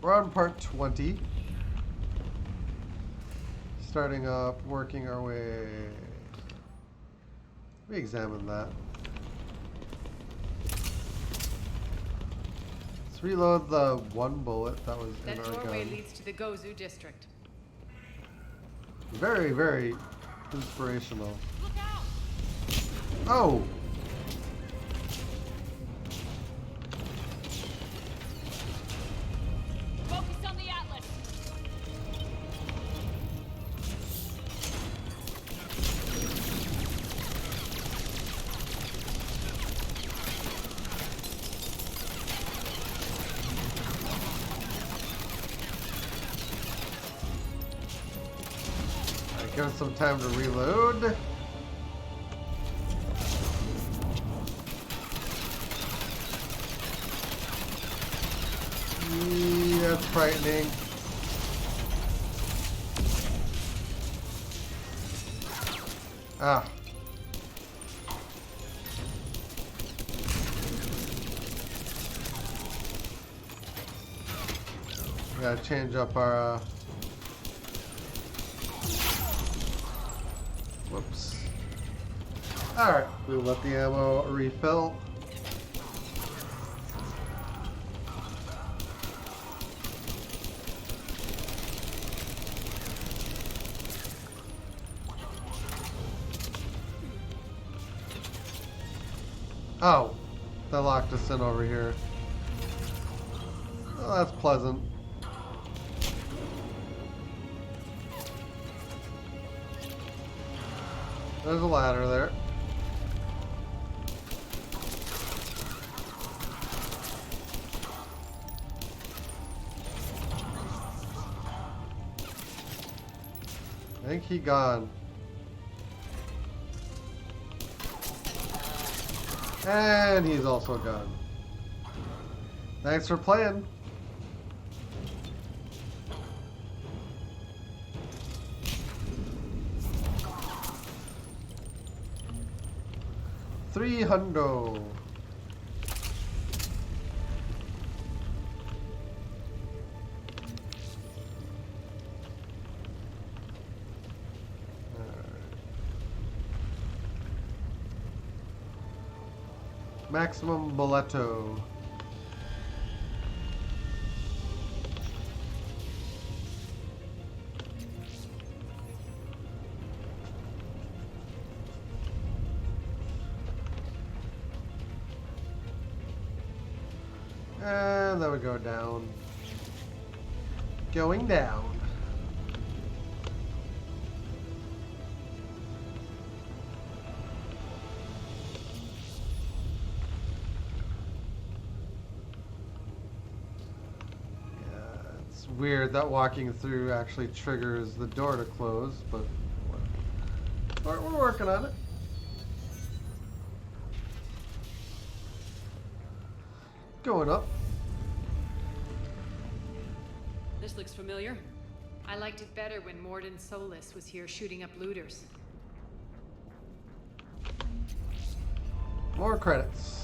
We're on part 20. Starting up, working our way. We examine that. Let's reload the one bullet that was in That our doorway gun. leads to the Gozu district. Very, very inspirational. Look out! Oh! Focus on the Atlas. Alright, give us some time to reload. That's frightening. Ah. We gotta change up our, whoops. Alright, we'll let the ammo refill. Oh, that locked us in over here. Well, that's pleasant. There's a ladder there. I think he gone. And he's also gone. Thanks for playing. $300. Maximum Boleto. And then we go down. Going down. Weird that walking through actually triggers the door to close, but we're working on it. Going up. This looks familiar. I liked it better when Morden Solis was here shooting up looters. More credits.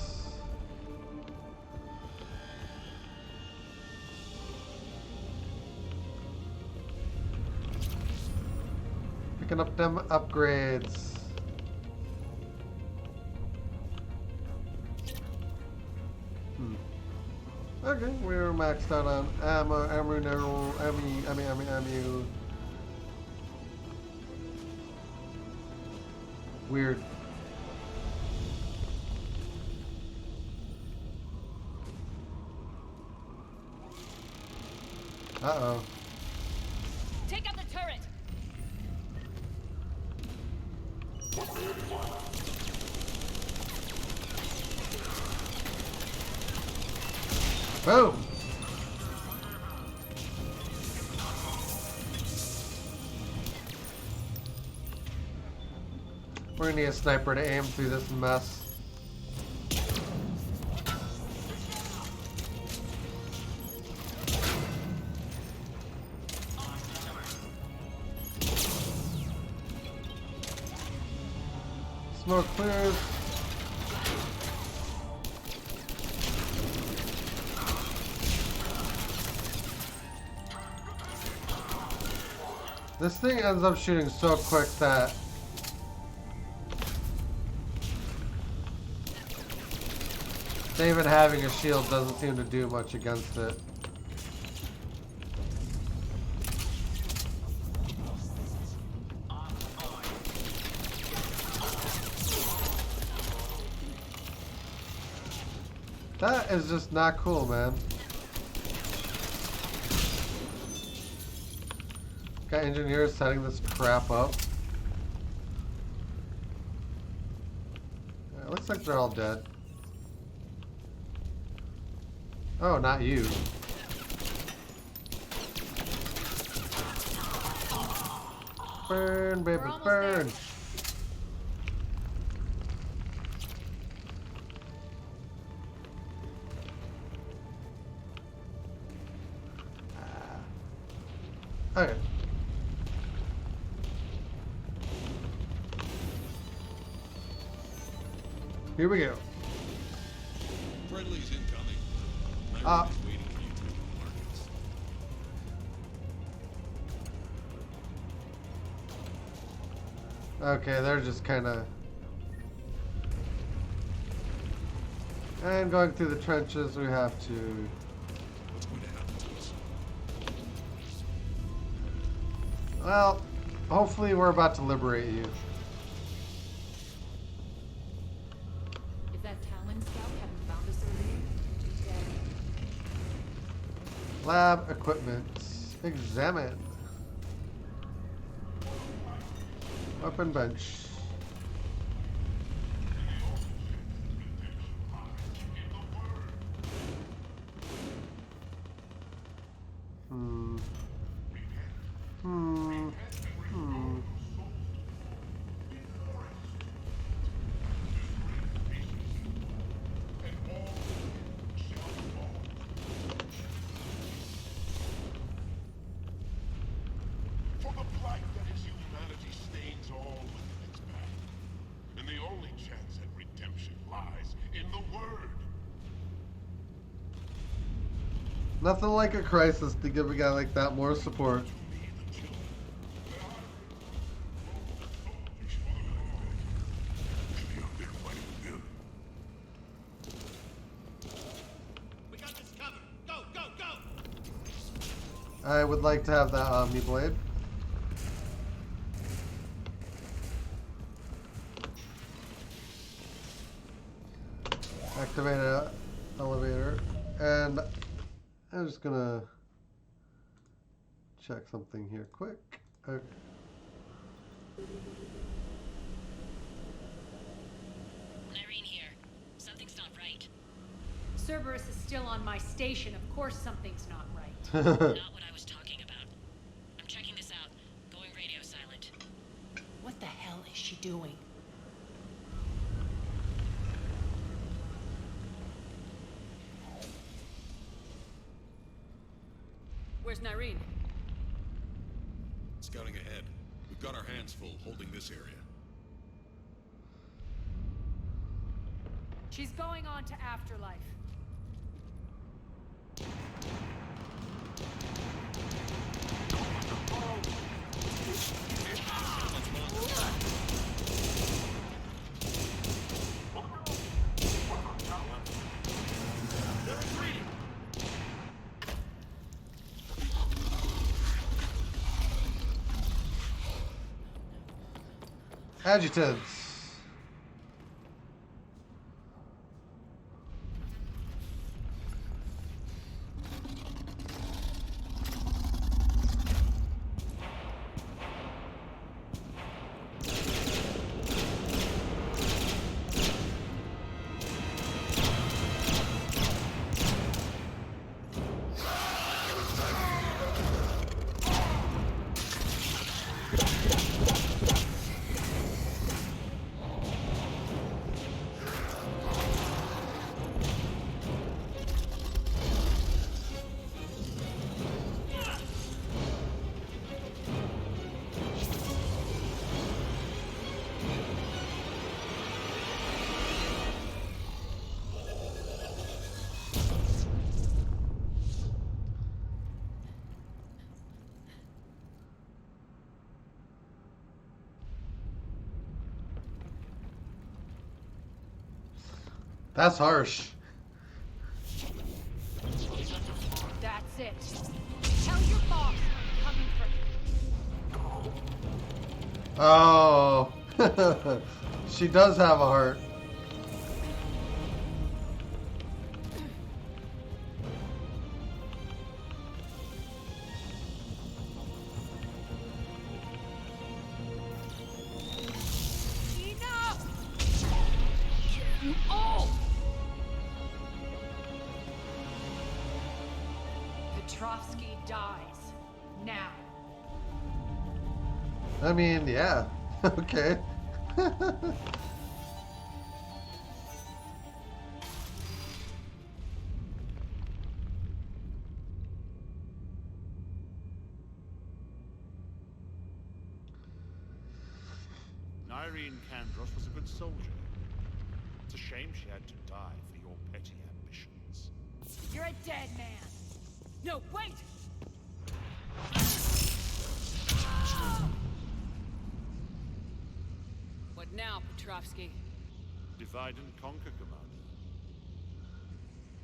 Picking up them upgrades. Okay, we're maxed out on ammo. Weird. Uh-oh. Take out the turret! Boom! We're gonna need a sniper to aim through this mess. Smoke clears. This thing ends up shooting so quick that even having a shield doesn't seem to do much against it. That is just not cool, man. Got engineers setting this crap up. It looks like they're all dead. Oh, not you. Burn, baby, burn. Okay. Here we go. Friendly's incoming. Is waiting for you to the markets. Okay, they're just kind of... And going through the trenches, we have to... What's going to happen to us? Well, hopefully we're about to liberate you. If that Talon scout hadn't found us earlier, we'd be dead. Lab equipment. Examine. Weapon bench. For the blight that is humanity stains all within its path. And the only chance at redemption lies in the Word. Nothing like a crisis to give a guy like that more support. We got this covered. Go, go, go! I would like to have that Omni Blade. Activate an elevator. And I'm just gonna check something here quick. Okay. Irene here. Something's not right. Cerberus is still on my station. Of course something's not right. Not what I was talking about. I'm checking this out. Going radio silent. What the hell is she doing? Where's Nyreen? Scouting ahead. We've got our hands full holding this area. She's going on to Afterlife. Adjutants. That's harsh. That's it. Tell your boss I'm coming for you. Oh. She does have a heart. Enough! You all! Petrovsky dies. Now. I mean, yeah. Okay. Irene Kandros was a good soldier. It's a shame she had to die for your petty ambitions. You're a dead man. No, wait! What now, Petrovsky? Divide and conquer, Commander.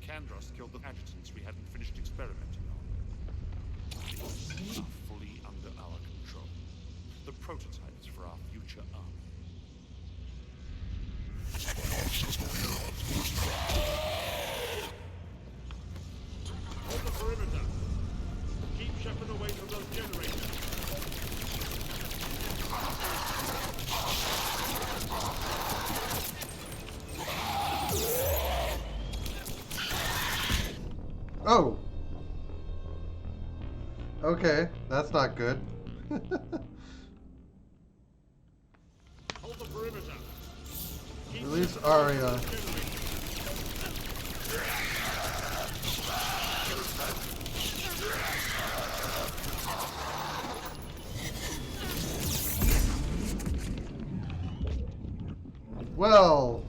Kandros killed the adjutants we hadn't finished experimenting on. These are fully under our control. The prototypes for our future army. Hold the perimeter. Keep Shepard away from those generators. Oh. Okay, that's not good. Hold the perimeter. Keep Release Shepard away from Aria. those generators. Well.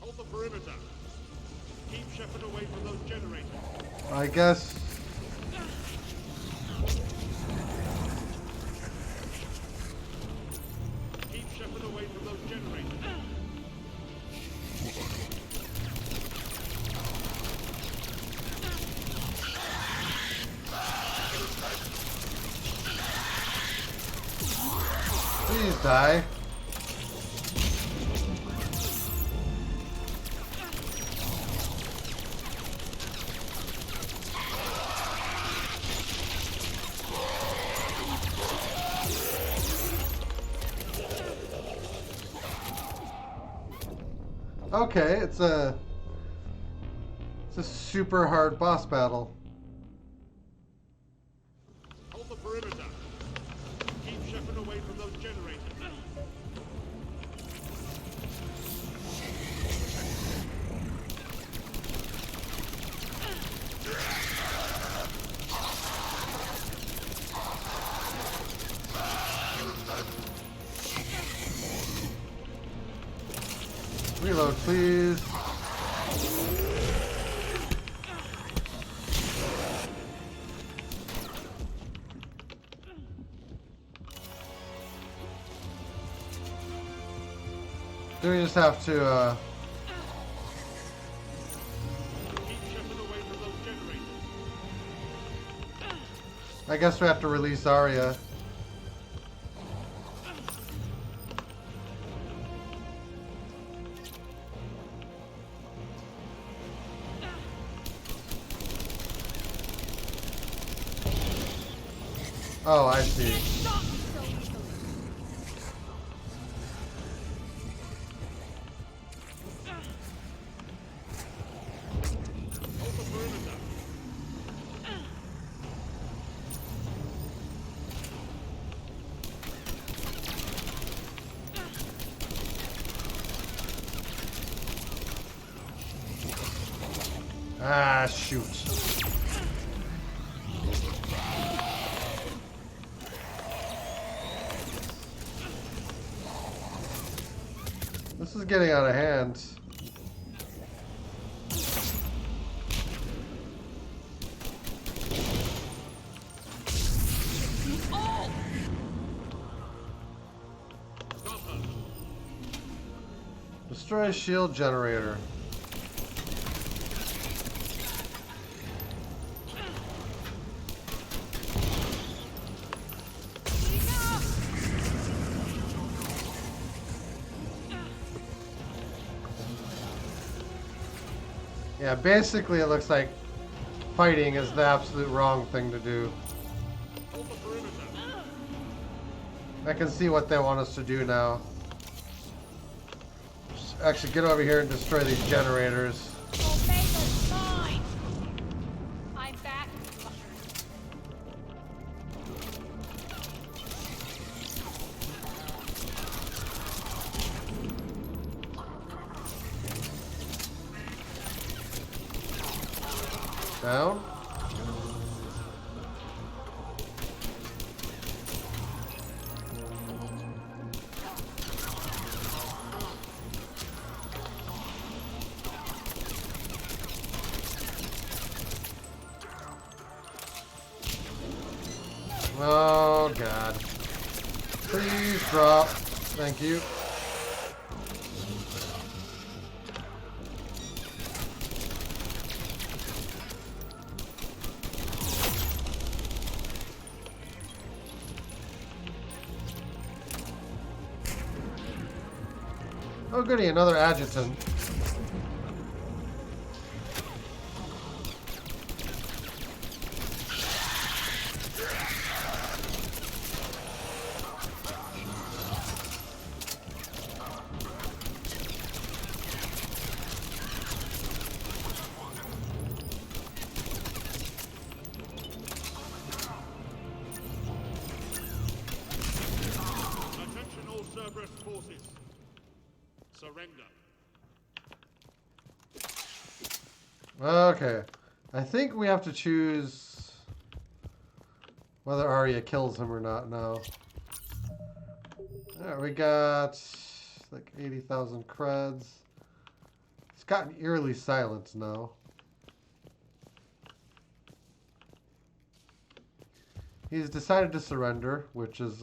Hold the perimeter. Keep Shepard away from those generators. I guess. Keep Shepard away from those generators. Please die. Okay, it's a super hard boss battle. Hold the perimeter. Keep Shepard away from those generators. Reload, please. Do we just have to, Keep Shepard away from those generators. I guess we have to release Aria. Oh, I see. Stop me so easily. Hold the perimeter. Ah, shoot. This is getting out of hand. Destroy shield generator. Yeah, basically it looks like fighting is the absolute wrong thing to do. I can see what they want us to do now. Just actually get over here and destroy these generators. Omega's mine! I'm back, fuckers. Down. Oh god. Please drop. Thank you. Oh goody, another adjutant. Attention all Cerberus forces. Surrender. Okay. I think we have to choose whether Aria kills him or not now. Alright, we got like 80,000 creds. It's gotten eerily silent now. He's decided to surrender, which is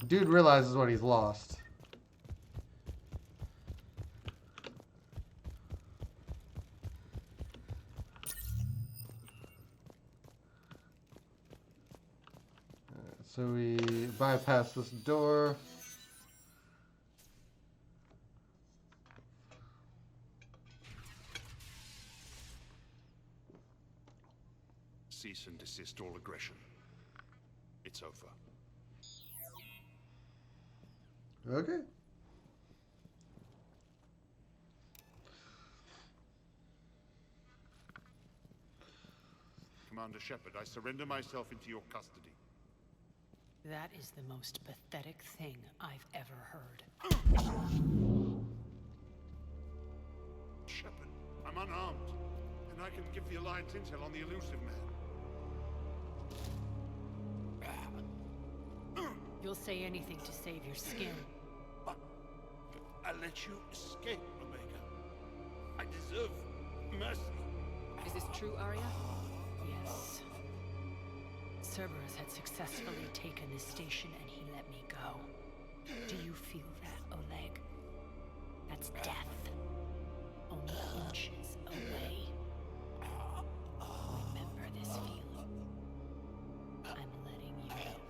dude realizes what he's lost. So we bypass this door. Cease and desist all aggression. It's over. Okay. Commander Shepard, I surrender myself into your custody. That is the most pathetic thing I've ever heard. Shepard, I'm unarmed, and I can give the Alliance intel on the elusive man. You'll say anything to save your skin. But I let you escape, Omega. I deserve mercy. Is this true, Aria? Yes. Cerberus had successfully taken this station and he let me go. Do you feel that, Oleg? That's death. Only inches away. Remember this feeling. I'm letting you live.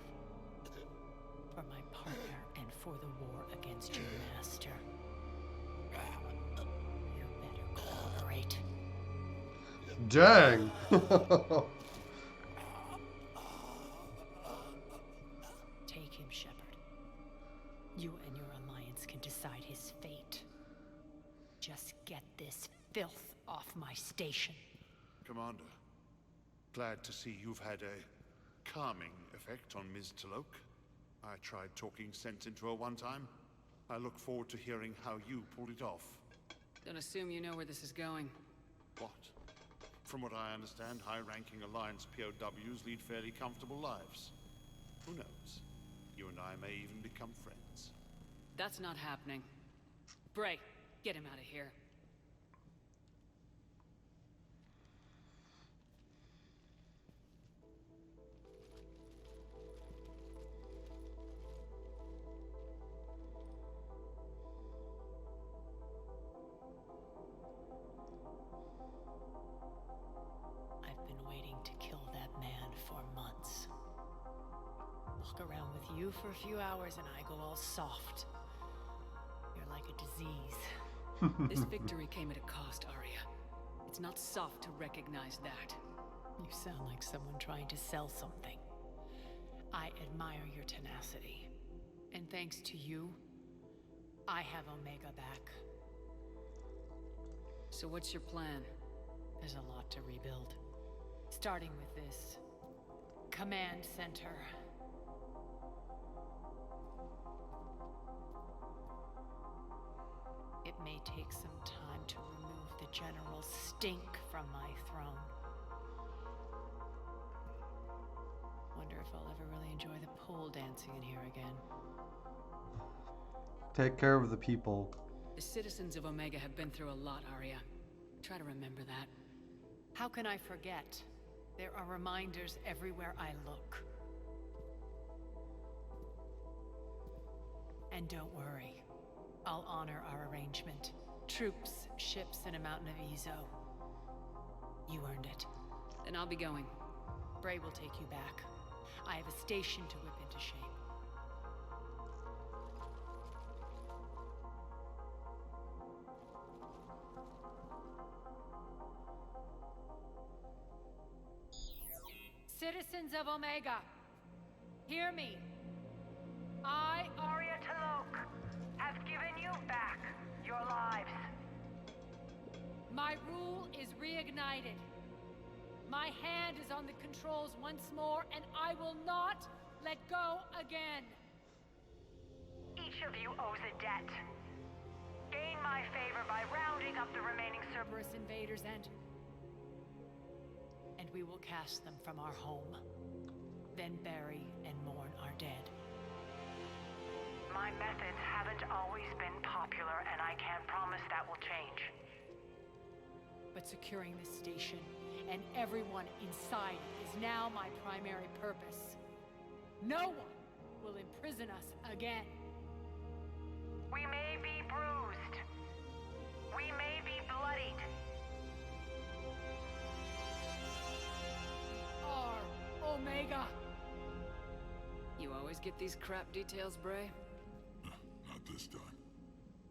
For my partner and for the war against your master. You better cooperate. Dang. Take him, Shepard. You and your alliance can decide his fate. Just get this filth off my station. Commander, glad to see you've had a calming effect on Ms. Talok. I tried talking sense into her one time. I look forward to hearing how you pulled it off. Don't assume you know where this is going. What? From what I understand, high-ranking Alliance POWs lead fairly comfortable lives. Who knows? You and I may even become friends. That's not happening. Bray, get him out of here. for a few hours and I go all soft. You're like a disease. This victory came at a cost, Aria. It's not soft to recognize that. You sound like someone trying to sell something. I admire your tenacity. And thanks to you, I have Omega back. So what's your plan? There's a lot to rebuild. Starting with this command center. It may take some time to remove the general stink from my throne. Wonder if I'll ever really enjoy the pole dancing in here again. Take care of the people. The citizens of Omega have been through a lot, Aria. Try to remember that. How can I forget? There are reminders everywhere I look. And don't worry, I'll honor our arrangement. Troops, ships, and a mountain of Ezo. You earned it. Then I'll be going. Bray will take you back. I have a station to whip into shape. Citizens of Omega, hear me. I, Aria Talok, have given you back your lives. My rule is reignited. My hand is on the controls once more, and I will not let go again. Each of you owes a debt. Gain my favor by rounding up the remaining Cerberus invaders and we will cast them from our home. Then bury and mourn our dead. My methods haven't always been popular, and I can't promise that will change. But securing this station and everyone inside it is now my primary purpose. No one will imprison us again. We may be bruised. We may be bloodied. Our Omega. You always get these crap details, Bray? Not this time.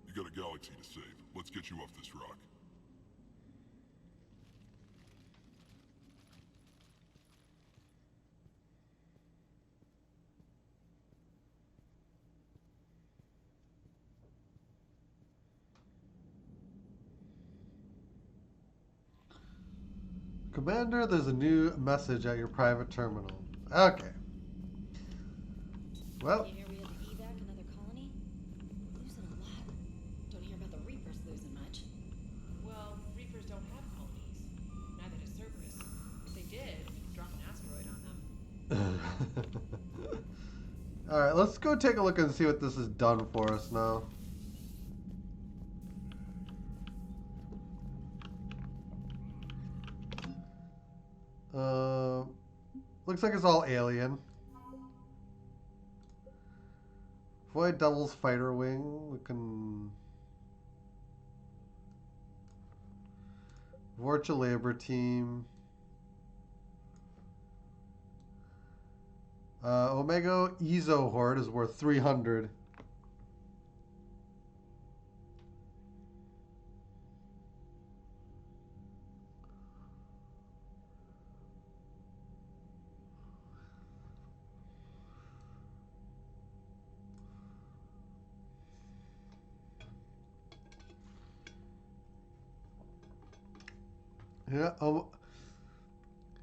You got a galaxy to save. Let's get you off this rock. Commander, there's a new message at your private terminal. Okay. Well, You hear we had to evac another colony? Losing a lot. Don't hear about the Reapers losing much. Well, Reapers don't have colonies. Neither does Cerberus. If they did, we could drop an asteroid on them. alright, let's go take a look and see what this has done for us now. Looks like it's all alien. Void Devil's Fighter Wing. We can... Vorcha Labor Team. Omega Ezo Horde is worth 300. Yeah,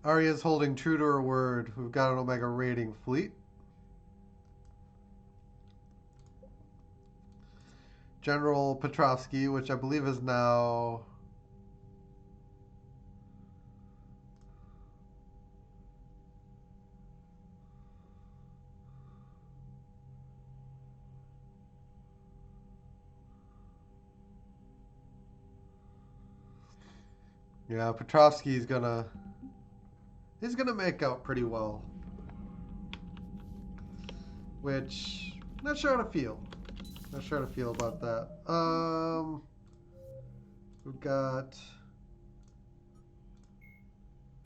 Aria's holding true to her word. We've got an Omega raiding fleet. General Petrovsky, which I believe is now... Yeah, Petrovsky's gonna... He's gonna make out pretty well. Which... Not sure how to feel. Not sure how to feel about that. We've got...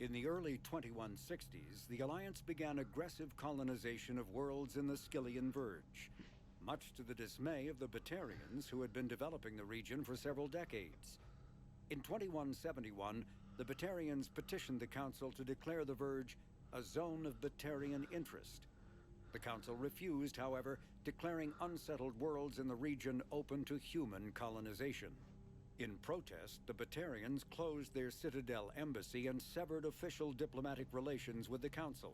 In the early 2160s, the Alliance began aggressive colonization of worlds in the Skyllian Verge, much to the dismay of the Batarians, who had been developing the region for several decades. In 2171, the Batarians petitioned the Council to declare the Verge a zone of Batarian interest. The Council refused, however, declaring unsettled worlds in the region open to human colonization. In protest, the Batarians closed their Citadel embassy and severed official diplomatic relations with the Council,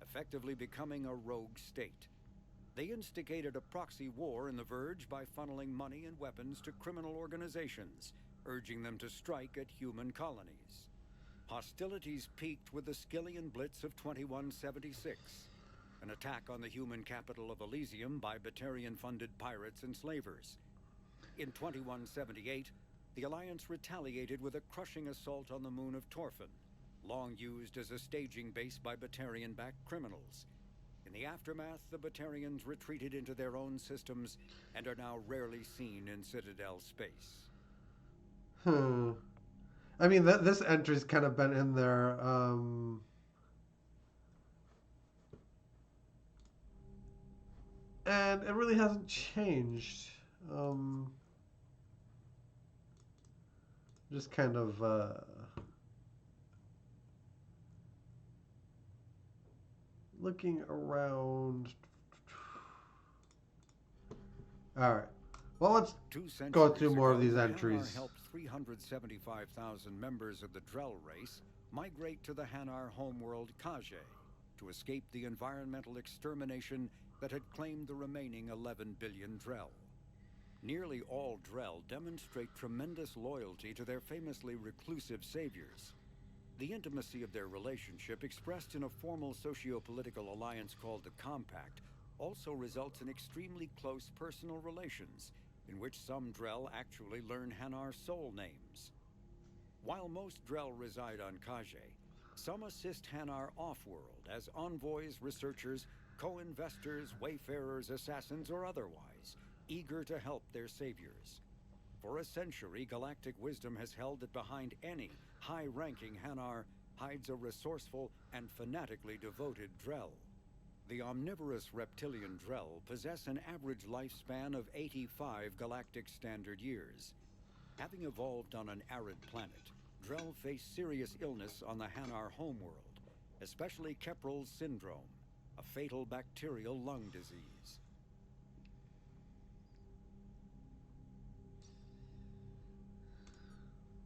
effectively becoming a rogue state. They instigated a proxy war in the Verge by funneling money and weapons to criminal organizations, urging them to strike at human colonies. Hostilities peaked with the Skyllian Blitz of 2176, an attack on the human capital of Elysium by Batarian-funded pirates and slavers. In 2178, the Alliance retaliated with a crushing assault on the moon of Torfin, long used as a staging base by Batarian-backed criminals. In the aftermath, the Batarians retreated into their own systems and are now rarely seen in Citadel space. I mean, this entry's kind of been in there. And it really hasn't changed. Just kind of looking around. All right. Well, let's go through more of these entries. Hanar helped 375,000 members of the Drell race migrate to the Hanar homeworld Kage to escape the environmental extermination that had claimed the remaining 11 billion Drell. Nearly all Drell demonstrate tremendous loyalty to their famously reclusive saviors. The intimacy of their relationship, expressed in a formal socio-political alliance called the Compact, also results in extremely close personal relations, in which some Drell actually learn Hanar soul names. While most Drell reside on Kage, some assist Hanar off-world as envoys, researchers, co-investors, wayfarers, assassins, or otherwise, eager to help their saviors. For a century, galactic wisdom has held that behind any high-ranking Hanar hides a resourceful and fanatically devoted Drell. The omnivorous reptilian Drell possess an average lifespan of 85 galactic standard years. Having evolved on an arid planet, Drell face serious illness on the Hanar homeworld, especially Kepral's syndrome, a fatal bacterial lung disease.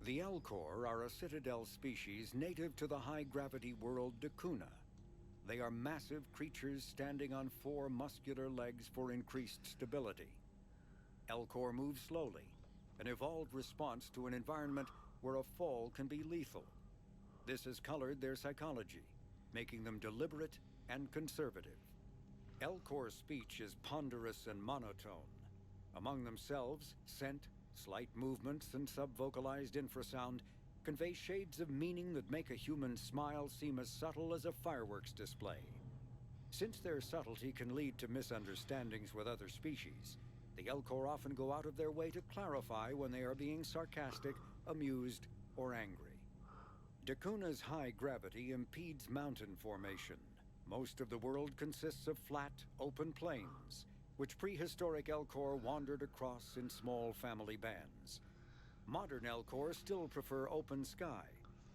The Elcor are a Citadel species native to the high-gravity world Dakuna. They are massive creatures standing on 4 muscular legs for increased stability. Elcor move slowly, an evolved response to an environment where a fall can be lethal. This has colored their psychology, making them deliberate and conservative. Elcor speech is ponderous and monotone. Among themselves, scent, slight movements, and sub-vocalized infrasound convey shades of meaning that make a human smile seem as subtle as a fireworks display. Since their subtlety can lead to misunderstandings with other species, the Elcor often go out of their way to clarify when they are being sarcastic, amused, or angry. Dakuna's high gravity impedes mountain formation. Most of the world consists of flat, open plains, which prehistoric Elcor wandered across in small family bands. Modern Elcor still prefer open sky,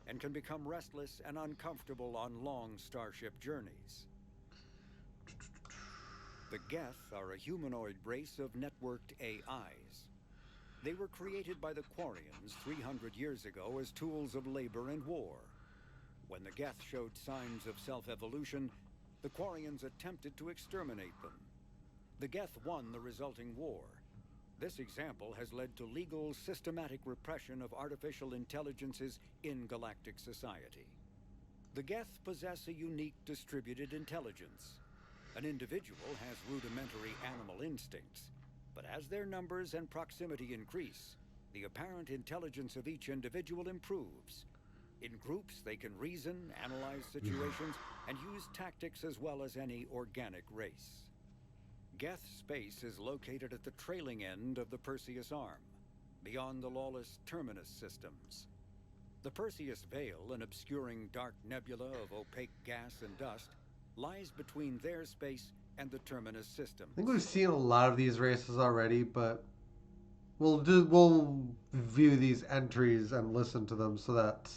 and can become restless and uncomfortable on long starship journeys. The Geth are a humanoid race of networked AIs. They were created by the Quarians 300 years ago as tools of labor and war. When the Geth showed signs of self-evolution, the Quarians attempted to exterminate them. The Geth won the resulting war. This example has led to legal, systematic repression of artificial intelligences in galactic society. The Geth possess a unique distributed intelligence. An individual has rudimentary animal instincts, but as their numbers and proximity increase, the apparent intelligence of each individual improves. In groups, they can reason, analyze situations, and use tactics as well as any organic race. Geth space is located at the trailing end of the Perseus Arm, beyond the lawless Terminus systems. The Perseus Veil, an obscuring dark nebula of opaque gas and dust, lies between their space and the Terminus system. I think we've seen a lot of these races already, but we'll view these entries and listen to them so that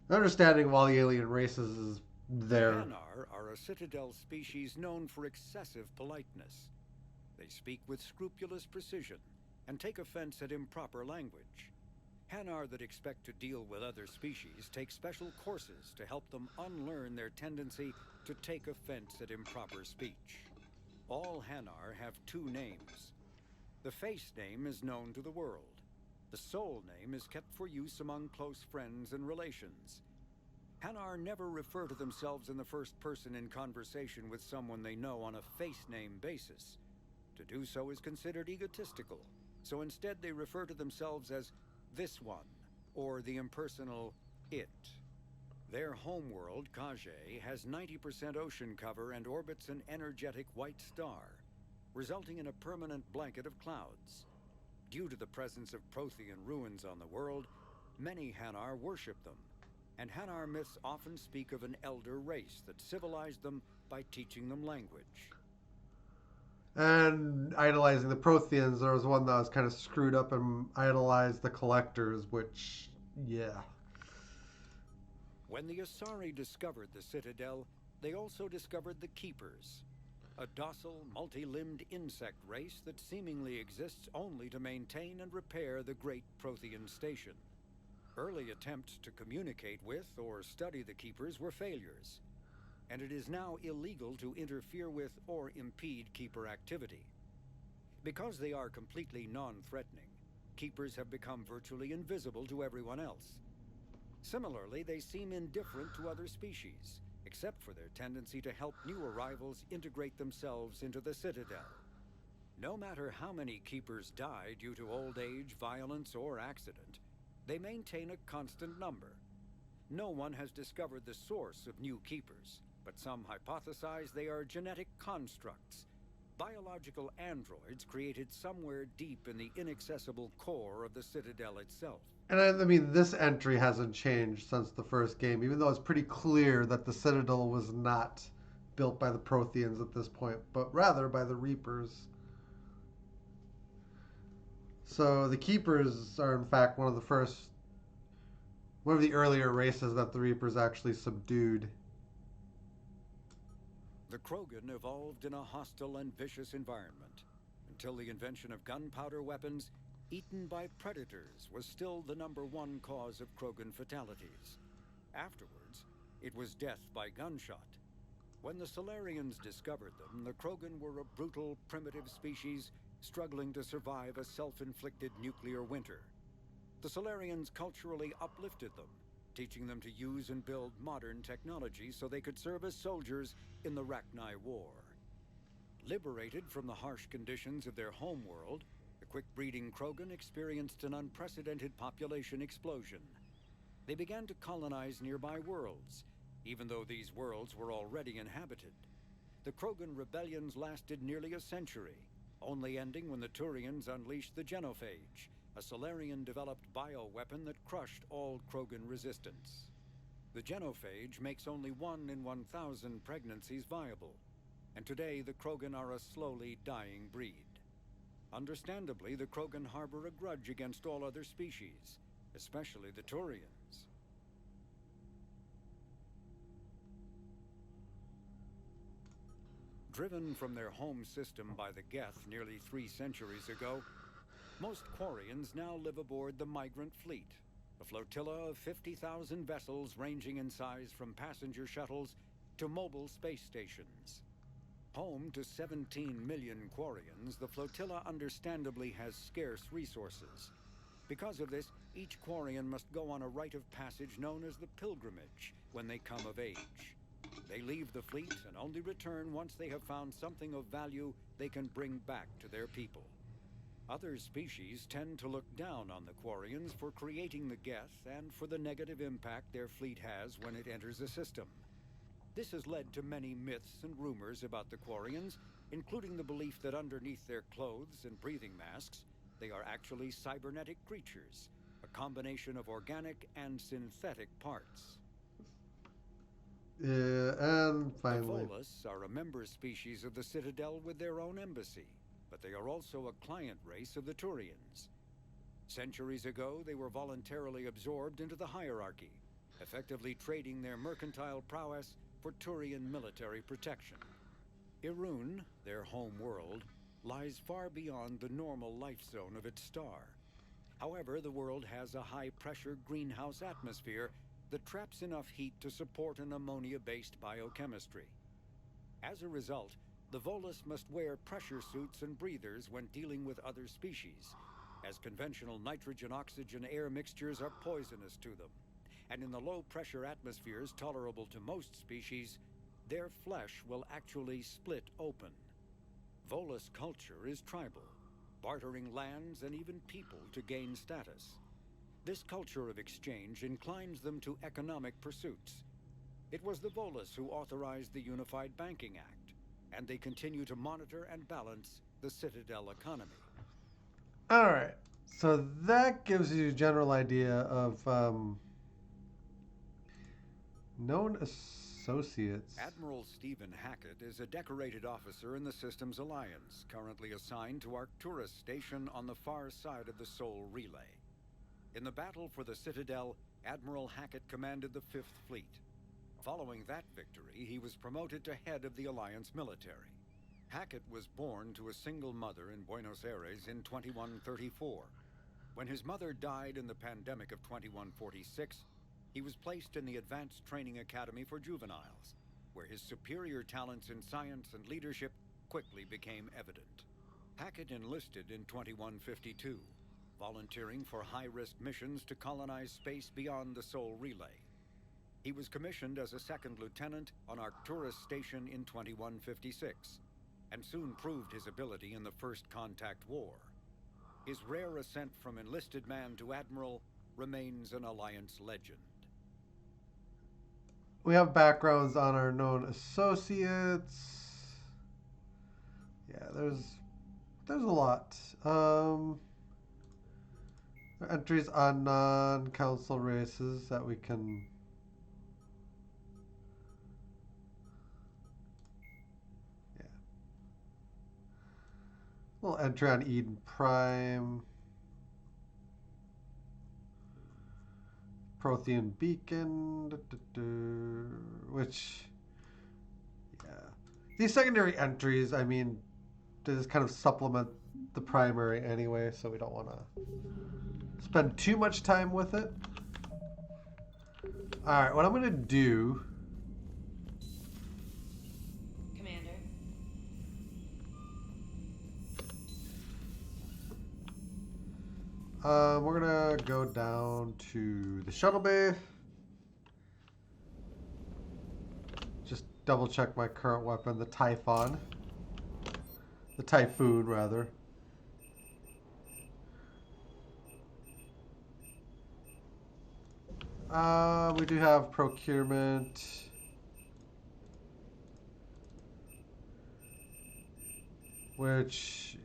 understanding of all the alien races is there. Hanar are a Citadel species known for excessive politeness. They speak with scrupulous precision and take offense at improper language. Hanar that expect to deal with other species take special courses to help them unlearn their tendency to take offense at improper speech. All Hanar have two names. The face name is known to the world. The soul name is kept for use among close friends and relations. Hanar never refer to themselves in the first person in conversation with someone they know on a face name basis. To do so is considered egotistical, so instead they refer to themselves as this one, or the impersonal it. Their homeworld, Kage, has 90% ocean cover and orbits an energetic white star, resulting in a permanent blanket of clouds. Due to the presence of Prothean ruins on the world, many Hanar worship them, and Hanar myths often speak of an elder race that civilized them by teaching them language. And idolizing the Protheans, there was one that was kind of screwed up and idolized the Collectors, which, yeah. When the Asari discovered the Citadel, they also discovered the Keepers, a docile, multi-limbed insect race that seemingly exists only to maintain and repair the great Prothean station. Early attempts to communicate with or study the Keepers were failures, and it is now illegal to interfere with or impede Keeper activity. Because they are completely non-threatening, Keepers have become virtually invisible to everyone else. Similarly, they seem indifferent to other species, except for their tendency to help new arrivals integrate themselves into the Citadel. No matter how many Keepers die due to old age, violence, or accident, they maintain a constant number. No one has discovered the source of new Keepers, but some hypothesize they are genetic constructs, biological androids created somewhere deep in the inaccessible core of the Citadel itself. And I mean, this entry hasn't changed since the first game, even though it's pretty clear that the Citadel was not built by the Protheans at this point, but rather by the Reapers. So the Keepers are in fact one of the earlier races that the Reapers actually subdued. The Krogan evolved in a hostile and vicious environment. Until the invention of gunpowder weapons, eaten by predators was still the #1 cause of Krogan fatalities. Afterwards, it was death by gunshot. When the Solarians discovered them, the Krogan were a brutal, primitive species struggling to survive a self-inflicted nuclear winter. The Solarians culturally uplifted them, teaching them to use and build modern technology so they could serve as soldiers in the Rachni War. Liberated from the harsh conditions of their homeworld, the quick-breeding Krogan experienced an unprecedented population explosion. They began to colonize nearby worlds, even though these worlds were already inhabited. The Krogan rebellions lasted nearly a century, only ending when the Turians unleashed the Genophage, a Solarian-developed bioweapon that crushed all Krogan resistance. The Genophage makes only 1 in 1,000 pregnancies viable, and today the Krogan are a slowly dying breed. Understandably, the Krogan harbor a grudge against all other species, especially the Turians. Driven from their home system by the Geth nearly 3 centuries ago, most Quarians now live aboard the Migrant Fleet, a flotilla of 50,000 vessels ranging in size from passenger shuttles to mobile space stations. Home to 17 million Quarians, the flotilla understandably has scarce resources. Because of this, each Quarian must go on a rite of passage known as the Pilgrimage when they come of age. They leave the fleet and only return once they have found something of value they can bring back to their people. Other species tend to look down on the Quarians for creating the Geth and for the negative impact their fleet has when it enters a system. This has led to many myths and rumors about the Quarians, including the belief that underneath their clothes and breathing masks, they are actually cybernetic creatures, a combination of organic and synthetic parts. Yeah, and The finally, Volus are a member species of the Citadel with their own embassy, but they are also a client race of the Turians. Centuries ago, they were voluntarily absorbed into the hierarchy, effectively trading their mercantile prowess for Turian military protection. Irun, their home world, lies far beyond the normal life zone of its star. However, the world has a high-pressure greenhouse atmosphere that traps enough heat to support an ammonia-based biochemistry. As a result, the Volus must wear pressure suits and breathers when dealing with other species, as conventional nitrogen-oxygen air mixtures are poisonous to them. And in the low-pressure atmospheres tolerable to most species, their flesh will actually split open. Volus culture is tribal, bartering lands and even people to gain status. This culture of exchange inclines them to economic pursuits. It was the Volus who authorized the Unified Banking Act, and they continue to monitor and balance the Citadel economy. all right. So that gives you a general idea of known associates. Admiral Stephen Hackett is a decorated officer in the Systems Alliance, currently assigned to Arcturus Station on the far side of the Sol Relay. In the battle for the Citadel, Admiral Hackett commanded the Fifth Fleet. Following that victory, he was promoted to head of the Alliance military. Hackett was born to a single mother in Buenos Aires in 2134. When his mother died in the pandemic of 2146, he was placed in the Advanced Training Academy for Juveniles, where his superior talents in science and leadership quickly became evident. Hackett enlisted in 2152, volunteering for high-risk missions to colonize space beyond the Sol Relay. He was commissioned as a second lieutenant on Arcturus Station in 2156, and soon proved his ability in the First Contact War. His rare ascent from enlisted man to admiral remains an Alliance legend. We have backgrounds on our known associates. Yeah, there's a lot. Entries on non-council races that we can. Yeah. Little entry on Eden Prime. Prothean Beacon, which, yeah. These secondary entries, I mean, they just kind of supplement the primary anyway, so we don't want to spend too much time with it. Alright, what I'm going to do... Commander. We're going to go down to the shuttle bay. Just double check my current weapon, the Typhon. The Typhoon, rather. We do have procurement. Which,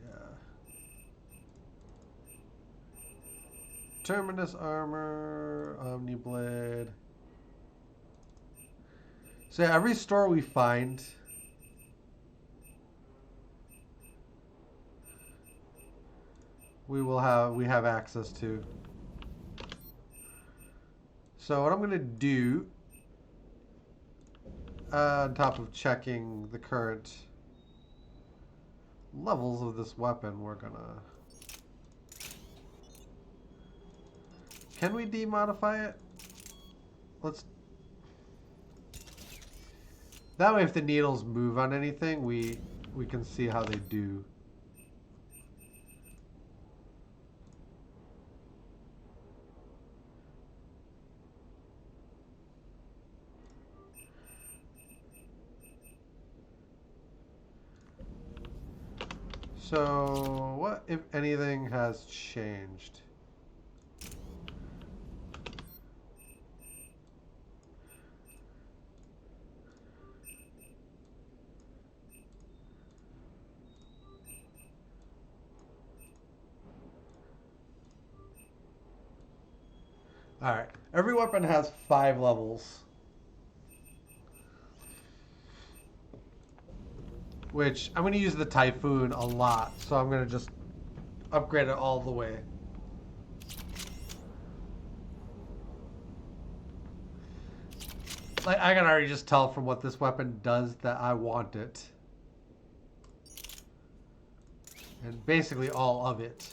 Terminus armor, Omniblade. So yeah, every store we find, we have access to. So what I'm gonna do, on top of checking the current levels of this weapon, we're gonna. Can we demodify it? Let's. That way, if the needles move on anything, we can see how they do. So, what, if anything, has changed? Alright. Every weapon has 5 levels. Which, I'm going to use the Typhoon a lot. So I'm going to just upgrade it all the way. Like, I can already just tell from what this weapon does that I want it. And basically all of it.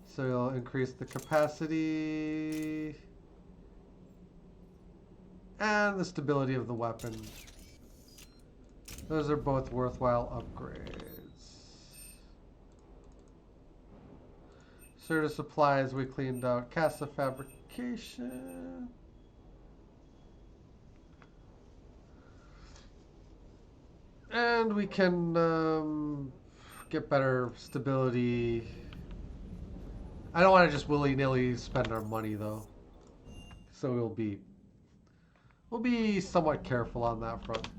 So you'll increase the capacity and the stability of the weapon. Those are both worthwhile upgrades. Certa supplies we cleaned out. Casa fabrication. And we can get better stability. I don't want to just willy-nilly spend our money though. So we'll be somewhat careful on that front.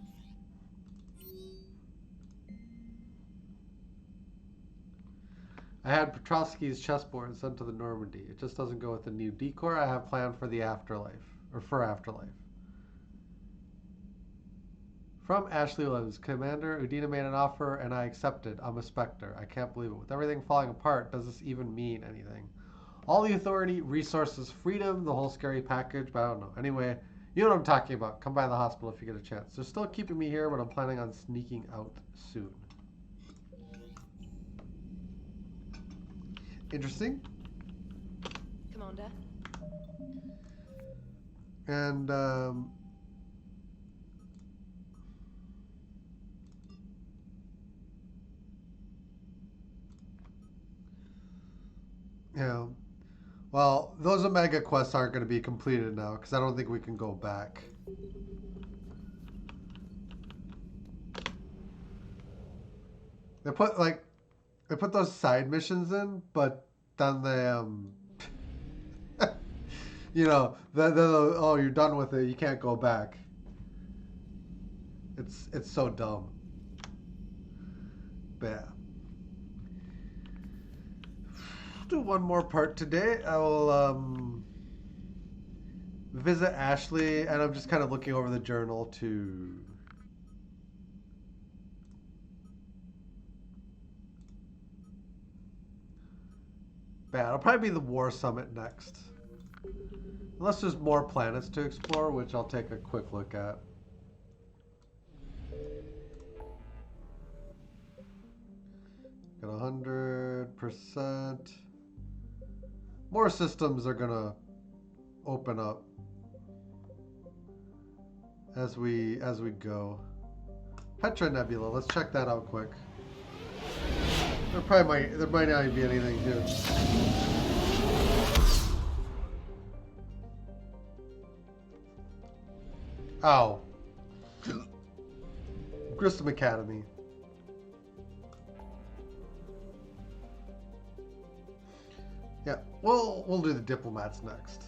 I had Petrovsky's chessboard sent to the Normandy. It just doesn't go with the new decor I have planned for the Afterlife. Or for Afterlife. From Ashley Lives, Commander, Udina made an offer and I accepted. I'm a Spectre. I can't believe it. With everything falling apart, does this even mean anything? All the authority, resources, freedom, the whole scary package, but I don't know. Anyway, you know what I'm talking about. Come by the hospital if you get a chance. They're still keeping me here, but I'm planning on sneaking out soon. Interesting. Commander. And, yeah. Well, those Omega quests aren't going to be completed now, because I don't think we can go back. They put those side missions in, but then they, you know, oh, you're done with it, you can't go back. It's so dumb. But yeah. Do one more part today. I will visit Ashley, and I'm just kind of looking over the journal to it'll probably be the War Summit next. Unless there's more planets to explore, which I'll take a quick look at. Got 100%. More systems are gonna open up as we go. Petra Nebula, let's check that out quick. There might not be anything here. Oh. Grissom Academy. Yeah, we'll do the diplomats next.